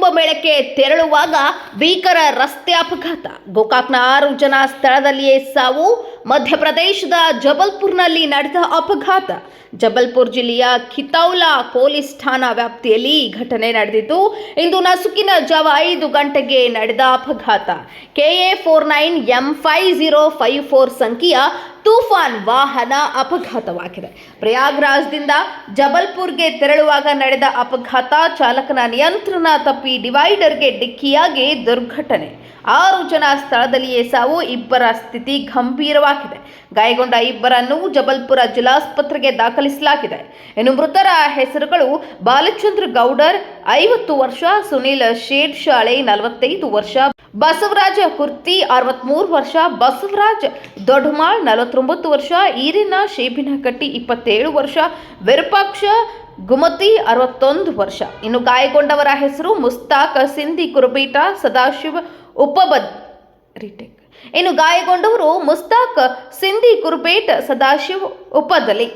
ಕುಂಭಮೇಳಕ್ಕೆ ತೆರಳುವಾಗ ಭೀಕರ ರಸ್ತೆ ಅಪಘಾತ. ಗೋಕಾಕ್ನ 6 ಜನ ಸ್ಥಳದಲ್ಲಿಯೇ ಸಾವು. ಮಧ್ಯಪ್ರದೇಶದ ಜಬಲ್ಪುರ್ನಲ್ಲಿ ನಡೆದ ಅಪಘಾತ. ಜಬಲ್ಪುರ್ ಜಿಲ್ಲೆಯ ಖಿತೌಲಾ ಪೊಲೀಸ್ ಠಾಣಾ ವ್ಯಾಪ್ತಿಯಲ್ಲಿ ಈ ಘಟನೆ ನಡೆದಿದ್ದು, ಇಂದು ನಸುಕಿನ ಜಾವ 5 ಗಂಟೆಗೆ ನಡೆದ ಅಪಘಾತ. KA49M5054 ಸಂಖ್ಯೆಯ ತೂಫಾನ್ ವಾಹನ ಅಪಘಾತವಾಗಿದೆ. ಪ್ರಯಾಗ್ರಾಜ್ದಿಂದ ಜಬಲ್ಪುರ್ಗೆ ತೆರಳುವಾಗ ನಡೆದ ಅಪಘಾತ. ಚಾಲಕನ ನಿಯಂತ್ರಣ ತಪ್ಪಿ ಡಿವೈಡರ್ಗೆ ಡಿಕ್ಕಿಯಾಗಿ ದುರ್ಘಟನೆ. 6 ಜನ ಸ್ಥಳದಲ್ಲಿಯೇ ಸಾವು. 2 ಸ್ಥಿತಿ ಗಂಭೀರವಾಗಿದೆ. ಗಾಯಗೊಂಡ 2ರನ್ನು ಜಬಲ್ಪುರ ಜಿಲ್ಲಾಸ್ಪತ್ರೆಗೆ ದಾಖಲಿಸಲಾಗಿದೆ. ಇನ್ನು ಮೃತರ ಹೆಸರುಗಳು ಬಾಲಚಂದ್ರ ಗೌಡರ್ 50 ವರ್ಷ, ಸುನಿಲ್ ಶೇಡ್ಶಾಳೆ 45 ವರ್ಷ, ಬಸವರಾಜ ಕುರ್ತಿ 63 ವರ್ಷ, ಬಸವರಾಜ್ ದೊಡ್ಡಮಾಳ್ 49 ವರ್ಷ, ಈರಿನ ಶೇಬಿನಕಟ್ಟಿ 27 ವರ್ಷ, ವಿರೂಪಾಕ್ಷ ಗುಮತಿ 61 ವರ್ಷ. ಇನ್ನು ಗಾಯಗೊಂಡವರ ಹೆಸರು ಮುಸ್ತಾಕ್ ಸಿಂಧಿ ಕುರುಬೇಟ, ಸದಾಶಿವ್ ಉಪದಲ್ಲಿ.